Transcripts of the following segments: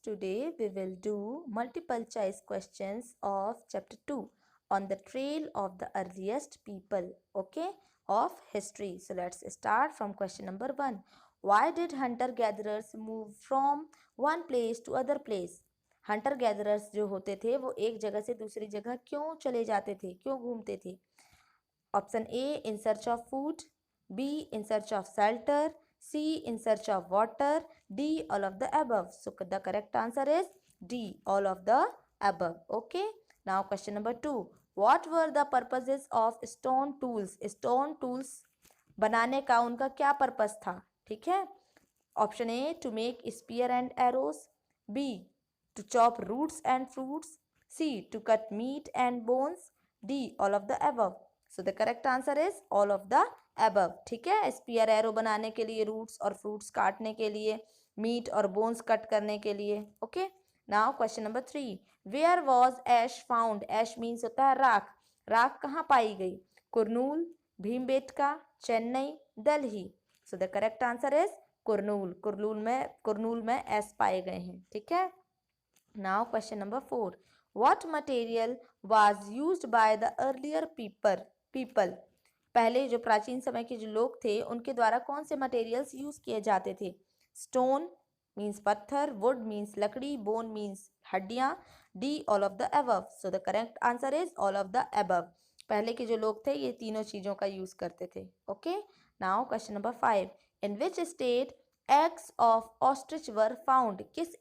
Today we will do multiple choice questions of chapter 2 on the trail of the earliest people, okay, of history. So let's start from question number 1. Why did hunter gatherers move from one place to other place? Hunter gatherers जो होते थे वो एक जगह से दूसरी जगह क्यों चले जाते थे, क्यों घूमते थे? Option A, in search of food, B, in search of shelter, C, in search of water, D, all of the above. So the correct answer is D, all of the above. Okay. Now question number 2. What were the purposes of stone tools? Stone tools बनाने का उनका क्या purpose था? ठीक है. Option A, to make spear and arrows, B, to chop roots and fruits, C, to cut meat and bones, D, all of the above. So the correct answer is all of the above. ठीक है. Spear arrow बनाने के लिए, roots और fruits काटने के लिए, meet और बोन्स कट करने के लिए. Okay. Now question number 3. Where was ash found? Ash means होता है राख. राख कहाँ पाई गई? Kurnool, Bhimbetka, Chennai, Delhi. So the correct answer is Kurnool. Kurnool में ऐश पाए गए हैं. ठीक है. Now question number 4. What material was used by the earlier people? पहले जो प्राचीन समय के जो लोग थे उनके द्वारा कौन से मटेरियल्स यूज किए जाते थे? स्टोन मीन्स पत्थर, वुड मीन्स लकड़ी, बोन मीन्स हड्डियां, D, all of the above. So the correct answer is all of the above. पहले के जो लोग थे ये तीनों चीजों का यूज करते थे. Okay. Now question number 5. In which state eggs of ostrich were found? किस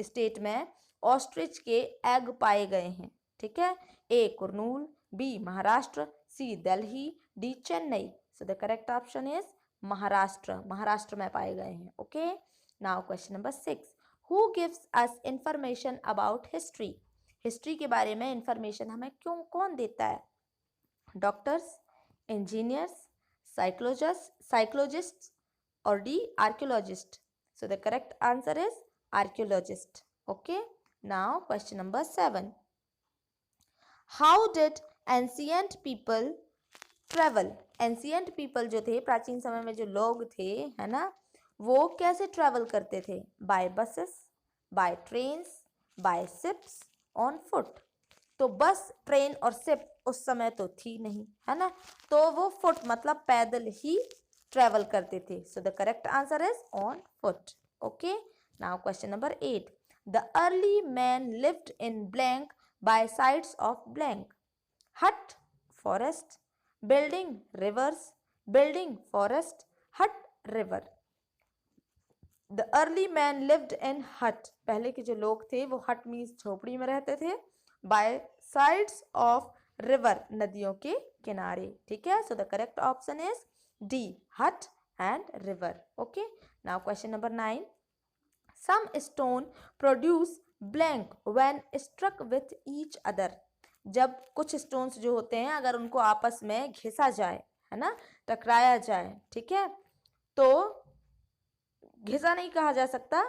स्टेट में ऑस्ट्रिच के एग पाए गए हैं? ठीक है. A, Kurnool, B, Maharashtra, C, Delhi, D, Chennai. So the correct option is Maharashtra. Maharashtra में पाए गए हैं. Okay. Now question number 6. Who gives us information about history? History के बारे में इंफॉर्मेशन हमें कौन देता है? डॉक्टर्स, इंजीनियर्स, साइकोलॉजिस्ट और D, archaeologist. So the correct answer is archaeologist. Okay. Now question number 7. How did ancient people travel? Ancient people जो थे, प्राचीन समय में जो लोग थे, है ना, वो कैसे ट्रेवल करते थे? By buses, by trains, by ships, on foot. तो बस, ट्रेन और शिप उस समय तो थी नहीं, है ना, तो वो फुट मतलब पैदल ही ट्रेवल करते थे. So the correct answer is on foot. Okay. Now question number 8. The early man lived in blank by sides of blank. Hut, forest, building, rivers, building, forest, hut, river. The early man lived in hut. पहले के जो लोग थे वो हट means झोपड़ी में रहते थे. बाय साइड्स ऑफ रिवर, नदियों के किनारे. ठीक है. So the correct option is D, hut and river. Okay. Now question number 9. Some stone produce blank when struck with each other. जब कुछ स्टोन्स जो होते हैं अगर उनको आपस में घिसा जाए, है ना, टकराया जाए, ठीक है, तो घिसा नहीं कहा जा सकता,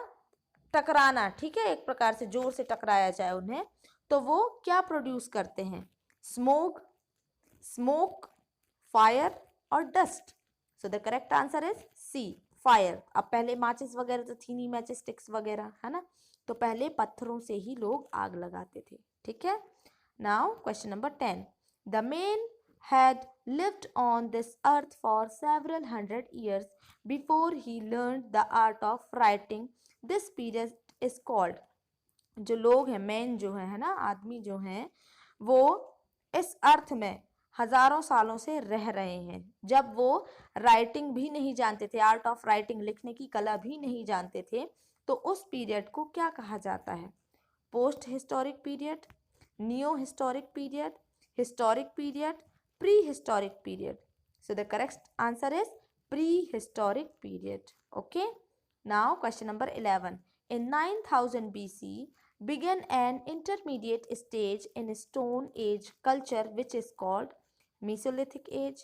टकराना, ठीक है, एक प्रकार से जोर से टकराया जाए उन्हें, तो वो क्या प्रोड्यूस करते हैं? स्मोक, फायर और dust. So the correct answer is C, fire. अब पहले माचिस वगैरह तो थी नहीं, मैचिस स्टिक्स वगैरह, है ना, तो पहले पत्थरों से ही लोग आग लगाते थे. ठीक है. Now question number 10. The man had lived on this earth for several hundred years before he learned the art of writing. This period is called. जो लोग हैं, मैन जो है ना, आदमी जो हैं, वो इस अर्थ में हजारों सालों से रह रहे हैं. जब वो राइटिंग भी नहीं जानते थे, आर्ट ऑफ राइटिंग, लिखने की कला भी नहीं जानते थे, तो उस पीरियड को क्या कहा जाता है? Post historic period, neo historic period, historic period, prehistoric period. So the correct answer is prehistoric period. Okay. Now question number 11. In 9000 BC began an intermediate stage in Stone Age culture which is called Mesolithic Age,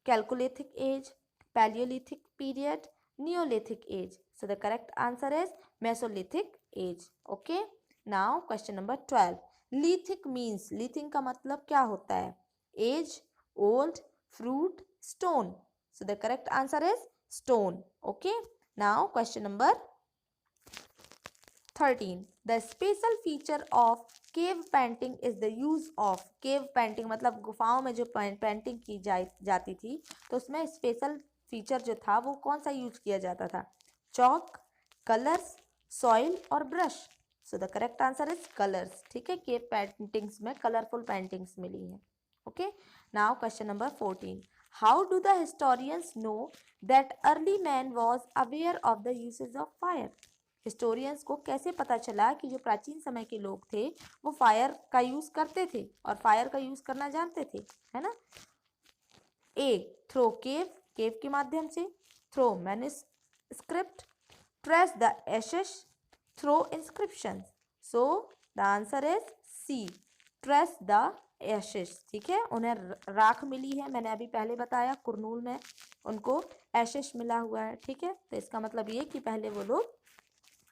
Chalcolithic Age, Paleolithic period, Neolithic Age. So the correct answer is Mesolithic Age. Okay. Now question number 12. Lithic means, lithic का मतलब क्या होता है? Age, old, fruit, stone. So the correct answer is stone. Okay. Now question number 13. The special feature of cave painting is the use of cave painting, मतलब गुफाओं में जो painting की जाती थी तो उसमें स्पेशल फीचर जो था वो कौन सा यूज किया जाता था? चौक, कलर्स, सॉइल और brush. So the correct answer is colours. ठीक है, केव पेंटिंग्स में कलरफुल पेंटिंग्स मिली हैं. Okay, now question number 14. How do the historians know that early man was aware of the usage of fire? Historians को कैसे पता चला कि जो प्राचीन समय के लोग थे वो फायर का यूज करते थे और फायर का यूज करना जानते थे, है ना? ए, थ्रो केव, केव के माध्यम से. Through manuscript, trace the ashes, through inscription. So the answer is C, trace the ashes. ठीक है, उन्हें राख मिली है, मैंने अभी पहले बताया कुरनूल में उनको एशेस मिला हुआ है. ठीक है, तो इसका मतलब ये कि पहले वो लोग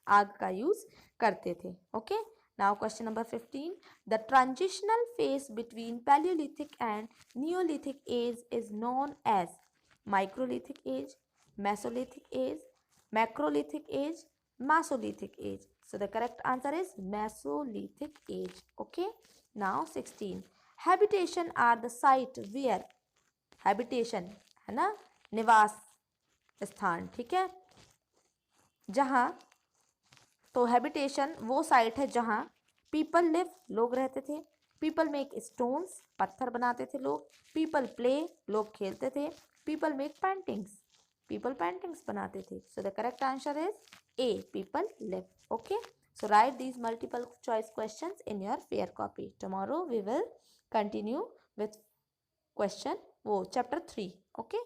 आग का यूज करते थे. Okay, now question number 15. The transitional phase between palaeolithic and neolithic age is known as microlithic age, mesolithic age, macrolithic age, mesolithic age. So the correct answer is Mesolithic age. Okay. Now 16. Habitation are the site where habitation है ना, निवास स्थान. ठीक है, जहाँ, तो habitation वो site है जहाँ पीपल लिव, लोग रहते थे. पीपल मेक स्टोन्स, पत्थर बनाते थे लोग. पीपल प्ले, लोग खेलते थे. People make paintings, people paintings बनाते थे. So the correct answer is a, people live. Okay, so write these multiple choice questions in your fair copy. Tomorrow we will continue with question chapter 3. Okay.